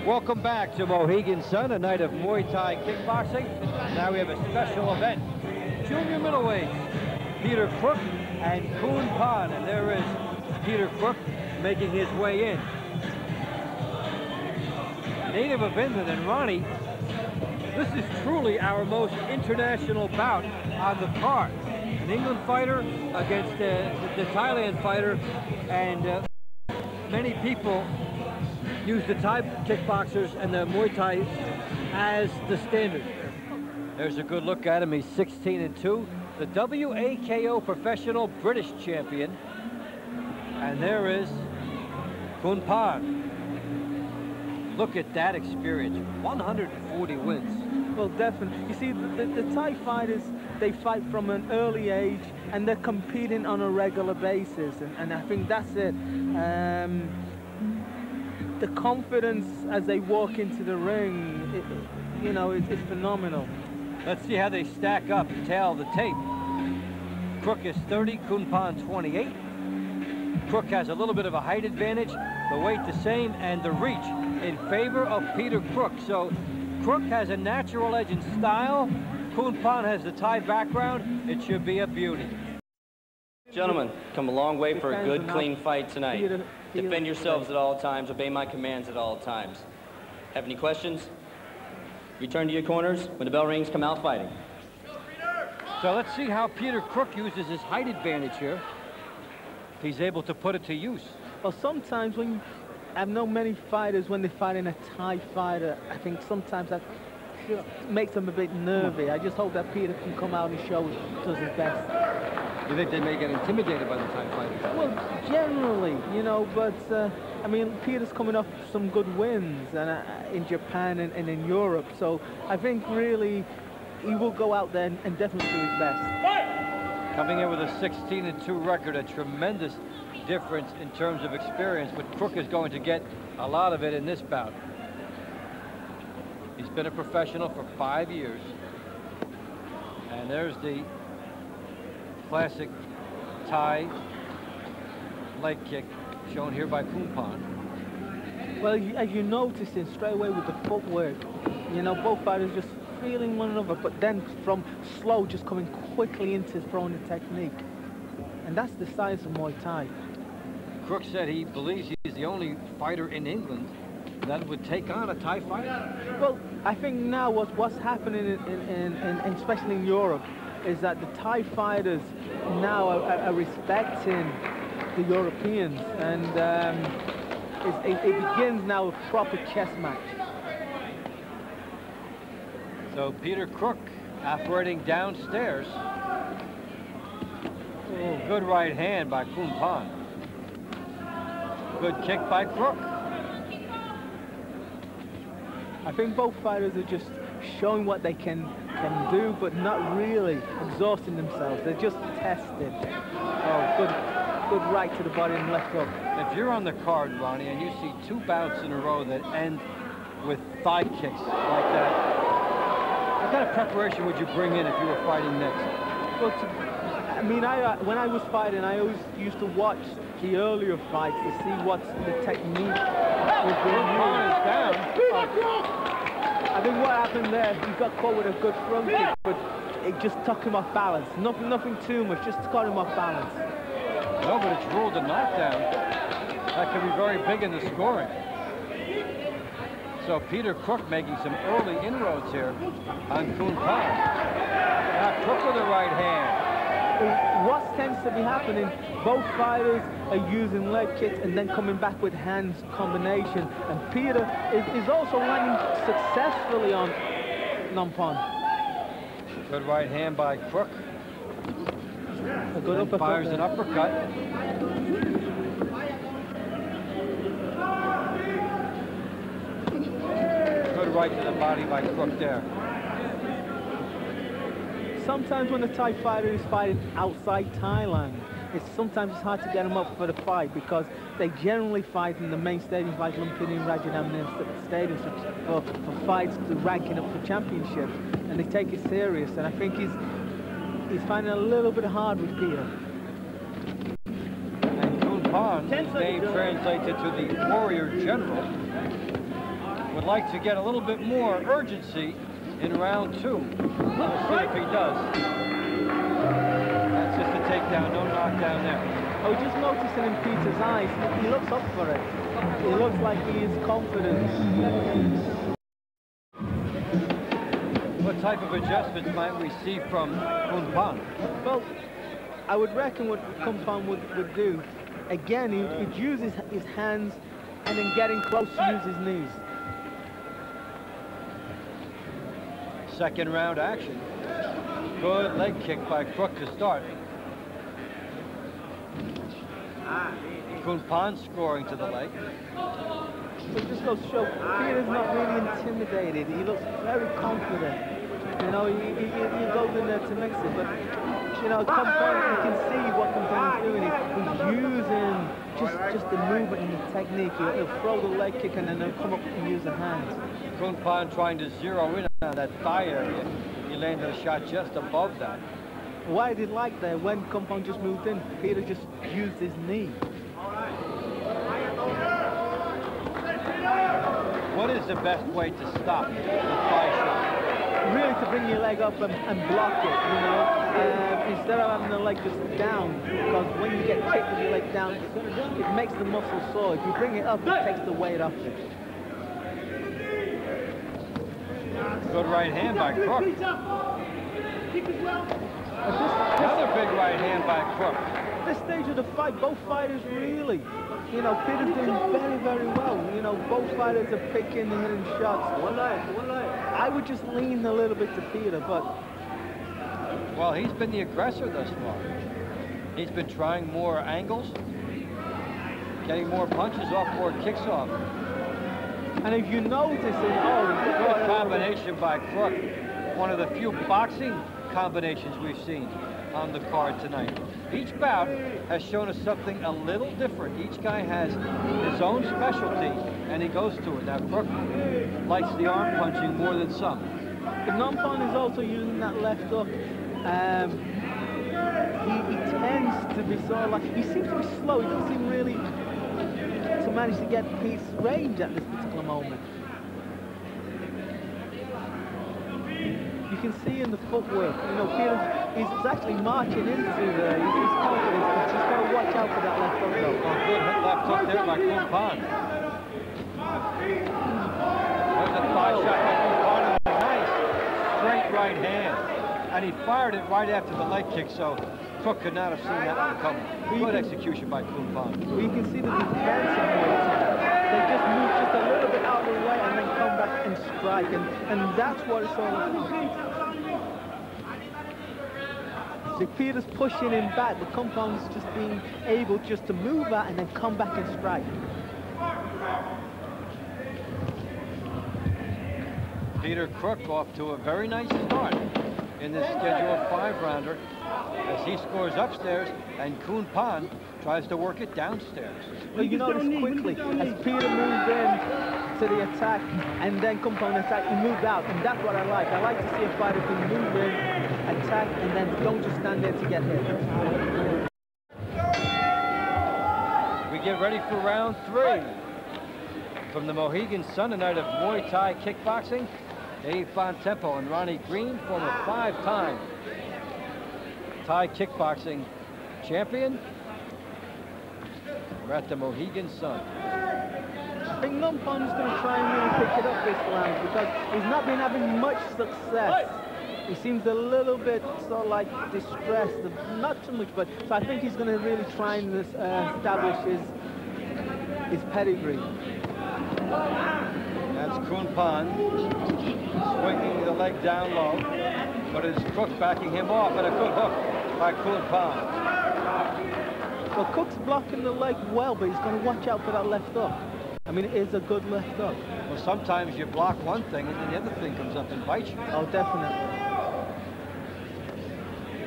Welcome back to Mohegan Sun, a night of Muay Thai kickboxing. Now we have a special event. Junior middleweights, Peter Crooke and Khunpon. And there is Peter Crooke making his way in. Native of England, and Ronnie, this is truly our most international bout on the card. An England fighter against the Thailand fighter, and many people use the Thai kickboxers and the Muay Thai as the standard. There's a good look at him. He's 16-2, the WAKO professional British champion. And there is Khunpon. Look at that experience, 140 wins. Well, definitely. You see, the Thai fighters, they fight from an early age, and they're competing on a regular basis, and I think that's it. The confidence as they walk into the ring, you know, it's phenomenal. Let's see how they stack up. Tail the tape. Crooke is 30, Khunpon 28. Crooke has a little bit of a height advantage, the weight the same, and the reach in favor of Peter Crooke. So Crooke has a natural edge in style. Khunpon has the Thai background. It should be a beauty. Gentlemen, come a long way for a good, clean fight tonight. Defend yourselves at all times. Obey my commands at all times. Have any questions? Return to your corners. When the bell rings, come out fighting. So let's see how Peter Crooke uses his height advantage here. He's able to put it to use. Well, sometimes when I've known many fighters, when they're fighting a Thai fighter, I think sometimes that makes them a bit nervy. I just hope that Peter can come out and show does his best. You think they may get intimidated by the Thai fighters? Well, generally, you know, but I mean, Peter's coming off some good wins and in Japan and in Europe, so I think really he will go out there and definitely do his best. Coming in with a 16-2 record, a tremendous difference in terms of experience, but Crooke is going to get a lot of it in this bout. He's been a professional for 5 years. And there's the classic Thai leg kick shown here by Khunpon. Well, as you noticed in straight away with the footwork, you know, both fighters just feeling one another, but then from slow, just coming quickly into throwing the technique. And that's the science of Muay Thai. Crooke said he believes he's the only fighter in England that would take on a Thai fighter. Well, I think now what's happening especially in Europe, is that the Thai fighters now are respecting the Europeans, and it begins now a proper chess match. So Peter Crooke operating downstairs. Oh, good right hand by Khunpon. Good kick by Crooke. I think both fighters are just showing what they can do, but not really exhausting themselves. They're just tested. Oh, good right to the body and left hook. If you're on the card, Ronnie, and you see 2 bouts in a row that end with thigh kicks like that, what kind of preparation would you bring in if you were fighting next? Well, I mean, when I was fighting, I always used to watch the earlier fights to see what's the technique was being used. Down. I think what happened there, he got caught with a good front kick, but it just took him off balance. Nothing too much, just got him off balance. No, but it's ruled a knockdown. That could be very big in the scoring. So Peter Crooke making some early inroads here on Khunpon. Now Crooke with the right hand. What tends to be happening, both fighters are using leg kicks and then coming back with hands combination. And Peter is also landing successfully on Khunpon. Good right hand by Crooke. A good uppercut. Fires an uppercut. Good right to the body by Crooke there. Sometimes when a Thai fighter is fighting outside Thailand, sometimes it's hard to get them up for the fight because they generally fight in the main stadiums like Lumpini and Rajadamnern stadiums for fights to ranking up for championships, and they take it serious. And I think he's finding it a little bit hard with Peter. And Khunpon, his name translated to the warrior general. would like to get a little bit more urgency in round 2. We'll see if he does. That's just a takedown, no knockdown there. I was just noticing in Peter's eyes, he looks up for it. He looks like he is confident. What type of adjustments might we see from Khunpon? Well, I would reckon what Khunpon would do, again, he would use his hands and then getting close to use his knees. Second round action. Good leg kick by Crooke to start. Khunpon scoring to the leg. It just goes to show Peter's not really intimidated. He looks very confident. You know, he goes in there to mix it, but you know, Khunpon, you can see what Khunpon is doing. He's using just the movement and the technique. He'll throw the leg kick and then he'll come up and use the hands. Khunpon trying to zero in on that thigh area. He landed a shot just above that. What I did like there, when Khunpon just moved in, Peter just used his knee. What is the best way to stop the thigh shot? Really to bring your leg up and block it, you know, instead of having the leg just down, because when you get kicked with your leg down, it makes the muscle sore. If you bring it up, it takes the weight off it. Good right hand by Crooke. Another big right hand by Crooke. At this stage of the fight, both fighters really, you know, Peter's doing very, very well. You know, both fighters are picking and hitting shots. One leg. I would just lean a little bit to Peter, but... Well, he's been the aggressor thus far. He's been trying more angles, getting more punches off, more kicks off. And if you notice it, good combination by Crooke. One of the few boxing combinations we've seen on the card tonight. Each bout has shown us something a little different. Each guy has his own specialty, and he goes to it. Now, Crooke likes the arm punching more than some. But Khunpon is also using that left hook. He tends to be sort of like, he seems to be slow. He doesn't seem really to manage to get his range at this particular moment. You can see in the footwork, you know, Peter, he's actually marching into there. He's confident. He's just got to watch out for that left hook, though. Oh, good left hook there by Khunpon. There's a thigh shot by Khunpon. Nice straight right hand. And he fired it right after the leg kick, so Crooke could not have seen that one coming. Good execution by Khunpon. Well, you can see the defense of Muay Thai. They just move just a little bit out of the way and then come back and strike, and that's what it's all about. So Peter's pushing him back, but Khunpon's just being able just to move out and then come back and strike. Peter Crooke off to a very nice start in this scheduled 5-rounder as he scores upstairs and Khunpon tries to work it downstairs. Well, you notice quickly as Peter moved in to the attack and then Khunpon attack, he moved out, and that's what I like. I like to see a fighter who can move in, attack, and then don't just stand there to get hit. We get ready for round 3. From the Mohegan Sun, a night of Muay Thai kickboxing, Dave Fontempo and Ronnie Green, former 5-time Thai kickboxing champion. We're at the Mohegan Sun. I think Khunpon's going to try and really pick it up this round because he's not been having much success. He seems a little bit sort of like distressed, not too much, but so I think he's going to really try and establish his pedigree. That's Khunpon swinging the leg down low, but it's Crooke backing him off, and a good hook by Khunpon. Well, Cook's blocking the leg well, but he's going to watch out for that left hook. I mean, it is a good left hook. Well, sometimes you block one thing and then the other thing comes up and bites you. Oh, definitely.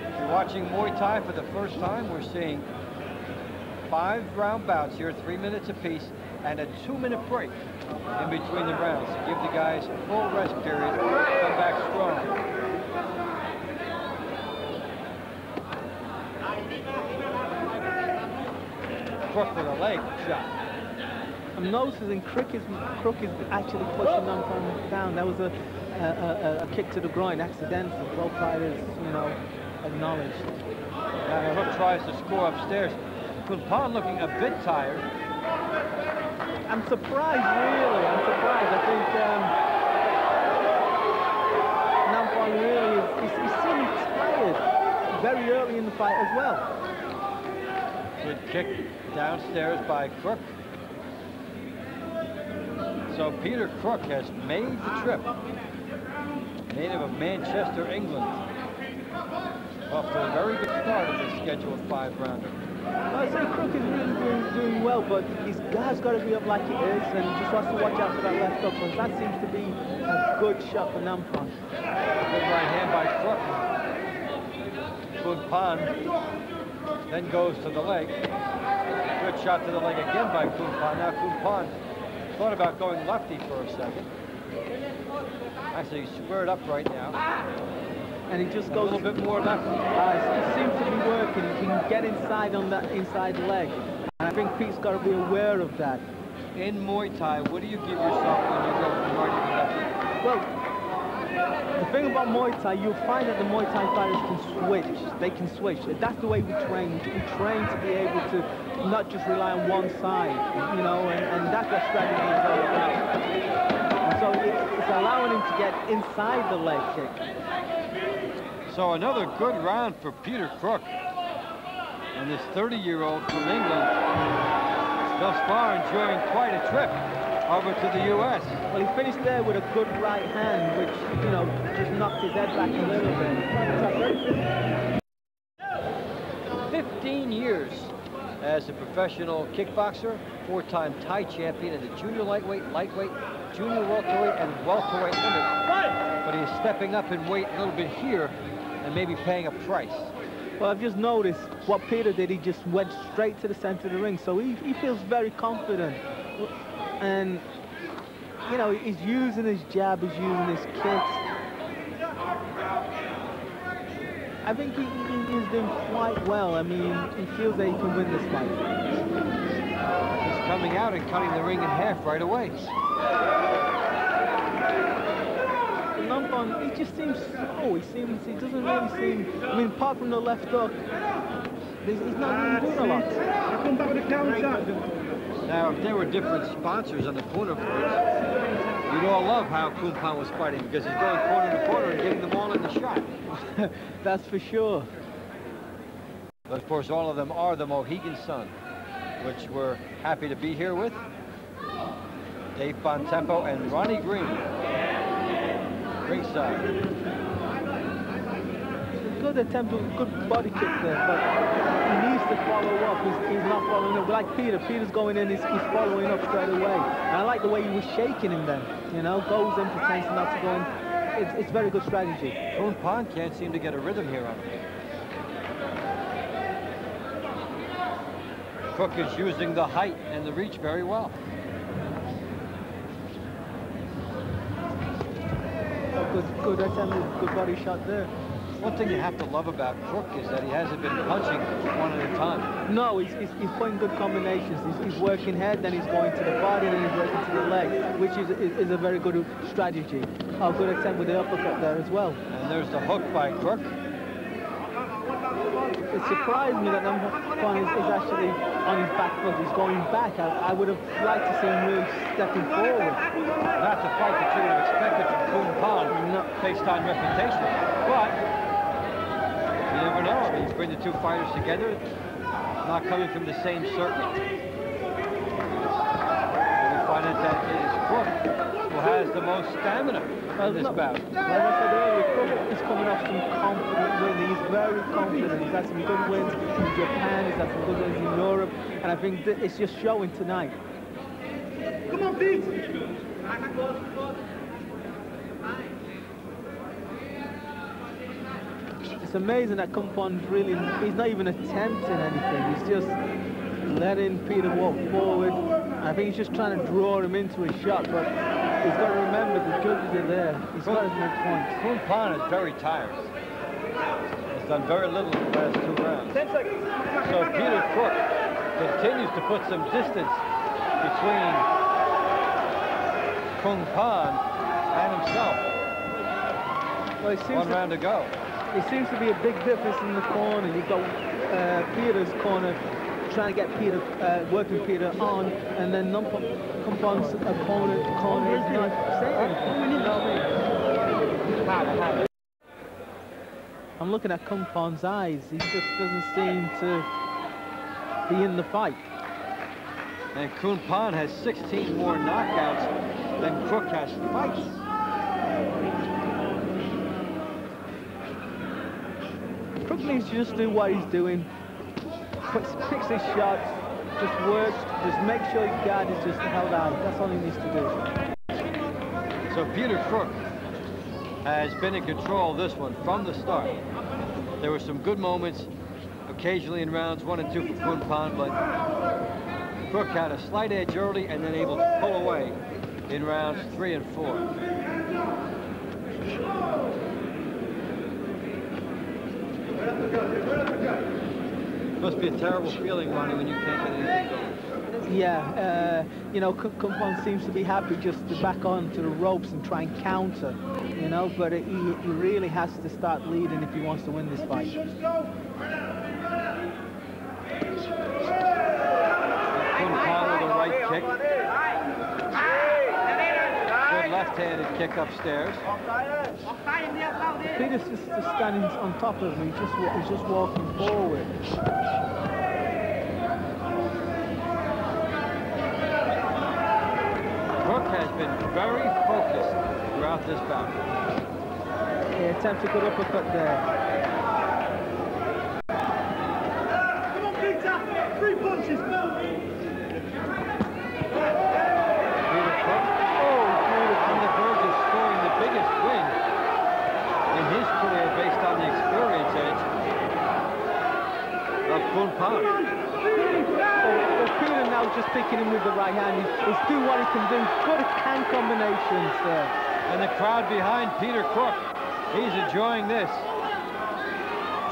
If you're watching Muay Thai for the first time, we're seeing 5-round bouts here, 3 minutes apiece, and a 2-minute break in between the rounds to give the guys a full rest period, come back strong. Crooke with a leg shot. I'm noticing Crooke is actually pushing Khunpon down. That was a kick to the groin, accidental. Both fighters, you know, acknowledged. Now Crooke tries to score upstairs. Khunpon looking a bit tired. I'm surprised, really. I'm surprised. I think Khunpon really he seemed tired very early in the fight as well. Good kick downstairs by Crooke. So Peter Crooke has made the trip. Native of Manchester, England. Off to a very good start of this scheduled 5-rounder. Well, I say Crooke is really doing well, but his guy's got to be up like he is, and he just wants to watch out for that left hook, because that seems to be a good shot for Khunpon. Good right hand by Crooke. Khunpon then goes to the leg. Good shot to the leg again by Khunpon. Now Khunpon thought about going lefty for a second. Actually, he's squared up right now. And he just goes a little bit more left. He seems to be working. He can get inside on that inside leg. And I think Pete's got to be aware of that. In Muay Thai, what do you give yourself when you go from righty to lefty? Well, the thing about Muay Thai, you'll find that the Muay Thai fighters can switch. They can switch. That's the way we train. We train to be able to not just rely on one side, you know, and that's what strategy is all about. And so it's allowing him to get inside the leg kick. So another good round for Peter Crooke. And this 30-year-old from England, thus far enjoying quite a trip over to the U.S. Well, he finished there with a good right hand, which, you know, just knocked his head back a little bit. 15 years as a professional kickboxer, 4-time Thai champion in the junior lightweight, junior welterweight, and welterweight limit. But he is stepping up in weight a little bit here and maybe paying a price. Well, I've just noticed what Peter did. He just went straight to the center of the ring, so he feels very confident. And, you know, he's using his jab, he's using his kicks. I think he's doing quite well. I mean, he feels that he can win this fight. He's coming out and cutting the ring in half right away. Khunpon, he just seems slow. He doesn't really seem, I mean, apart from the left hook, he's not really doing a lot. Now, if there were different sponsors on the corner boards, you'd all love how Khunpon was fighting, because he's going corner to corner and getting them all in the shot. That's for sure. But of course, all of them are the Mohegan Sun, which we're happy to be here with. Dave Bontempo and Ronnie Green. Ringside. Good attempt, good body kick there, but he needs to follow up. He's not following up. Like Peter's going in, he's following up straight away. And I like the way he was shaking him then. You know, goes in, pretends not to go in. It's very good strategy. Khunpon can't seem to get a rhythm here on him. Crooke is using the height and the reach very well. Good attempt, good body shot there. One thing you have to love about Crooke is that he hasn't been punching one at a time. No, he's putting good combinations. He's working head, then he's going to the body, then he's working to the leg, which is a very good strategy. A good attempt with the uppercut there as well. And there's the hook by Crooke. It surprised me that Khunpon is actually on his back foot. He's going back. I would have liked to see him really stepping forward. Not the fight that you would have expected from Khunpon, based on reputation. But you never know. I mean, he's bringing the two fighters together, not coming from the same circuit. And we find out that it is Crooke who has the most stamina in this bout. Like I said earlier, Crooke is coming off some confident wins. He's very confident. He's had some good wins in Japan. He's had some good wins in Europe. And I think that it's just showing tonight. Come on, Pete! It's amazing that Khunpon's really, he's not even attempting anything. He's just letting Peter walk forward. I think he's just trying to draw him into his shot, but he's got to remember the judges are there. He's got to make points. Khunpon is very tired. He's done very little in the last 2 rounds. 10 seconds. So Peter Crooke continues to put some distance between Khunpon and himself. Well, it seems One round to go. It seems to be a big difference in the corner. You've got Peter's corner trying to get Peter, working Peter on, and then Khunpon's opponent corner is not saying anything. You know what I mean? I'm looking at Khunpon's eyes. He just doesn't seem to be in the fight. And Khunpon has 16 more knockouts than Crooke has fights. Crooke needs to just do what he's doing. Picks his shots, just works, just make sure his guard is just held out. That's all he needs to do. So Peter Crooke has been in control of this one from the start. There were some good moments, occasionally in rounds 1 and 2 for Khunpon, but Crooke had a slight edge early and then able to pull away in rounds 3 and 4. Must be a terrible feeling, Ronnie, when you can't get anything going. Yeah, you know, Khunpon seems to be happy just to back onto the ropes and try and counter, you know, but he really has to start leading if he wants to win this fight. Khunpon with a right kick. Good left-handed kick upstairs. Peter's just standing on top of him. He's just walking forward. Crooke has been very focused throughout this bout. He attempts a good uppercut there. Come on, Peter! 3 punches! Peter Crooke on the verge of scoring the biggest win in his career based on the experience edge of Khunpon. Peter now just picking him with the right hand. He's doing what he can do. Good hand combinations there. And the crowd behind Peter Crooke, he's enjoying this.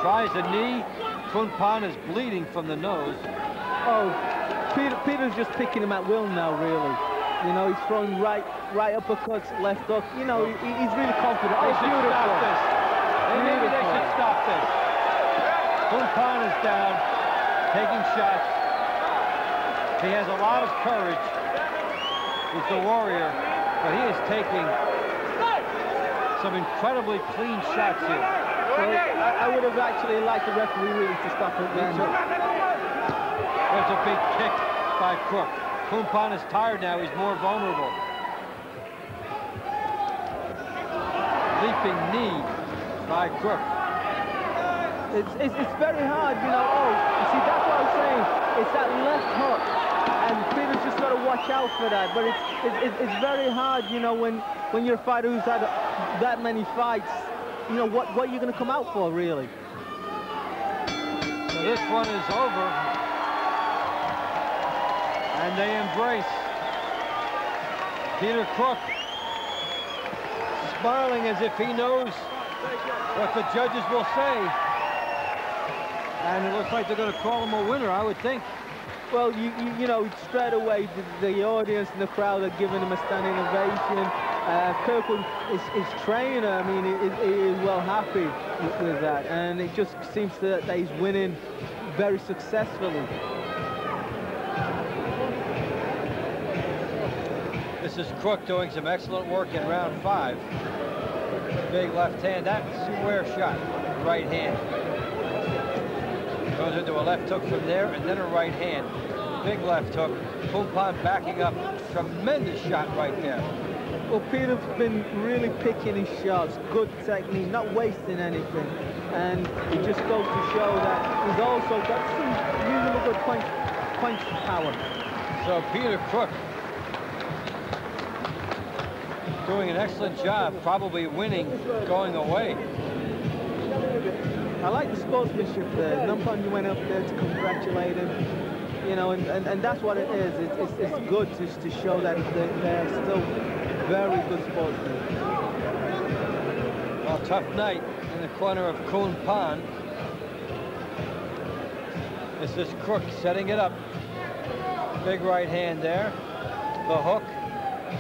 Tries a knee. Khunpon is bleeding from the nose. Oh, Peter's just picking him at will now, really. You know, he's throwing right uppercuts, left hook. You know, he's really confident. They should stop this. Maybe they should stop this. Khunpon is down, taking shots. He has a lot of courage. He's the warrior, but he is taking some incredibly clean shots here. Well, I would have actually liked the referee really to stop it then. There's a big kick by Crooke. Khunpon is tired now. He's more vulnerable. Leaping knee by Crooke. It's very hard, you know. Oh, you see, that's what I'm saying. It's that left hook, and Peter's just got to watch out for that. But it's very hard, you know, when you're a fighter who's had that many fights. You know what you're going to come out for, really. So this one is over. And they embrace. Peter Crooke smiling as if he knows what the judges will say. And it looks like they're going to call him a winner, I would think. Well, you know, straight away, the audience and the crowd are giving him a standing ovation. Kirkwood, his trainer, I mean, he is well happy with that. And it just seems that he's winning very successfully. This is Crooke doing some excellent work in round 5. Big left hand, that square shot, right hand. Goes into a left hook from there, and then a right hand. Big left hook. Khunpon backing up. Tremendous shot right there. Well, Peter's been really picking his shots. Good technique, not wasting anything. And it just goes to show that he's also got some reasonable good punch power. So Peter Crooke doing an excellent job, probably winning going away. I like the sportsmanship there. Khunpon went up there to congratulate him, you know, and that's what it is. It's good to show that they're still very good sportsmen. Well, tough night in the corner of Khunpon. This is Crooke setting it up. Big right hand there. The hook.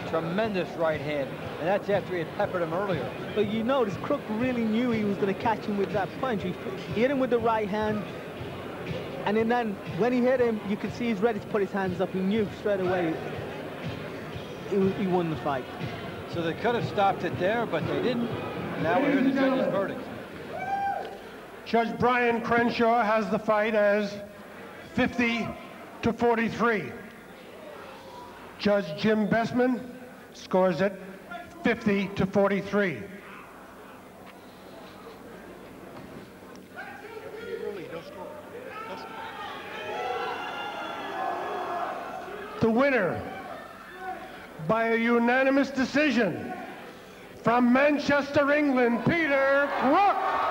Tremendous right hand. And that's after he had peppered him earlier. But you notice Crooke really knew he was going to catch him with that punch. He hit him with the right hand. And then when he hit him, you could see he's ready to put his hands up. He knew straight away he won the fight. So they could have stopped it there, but they didn't. Now we hear the judge's verdict. Judge Brian Crenshaw has the fight as 50-43. Judge Jim Bessman scores it 50-43. The winner by a unanimous decision from Manchester, England, Peter Crooke.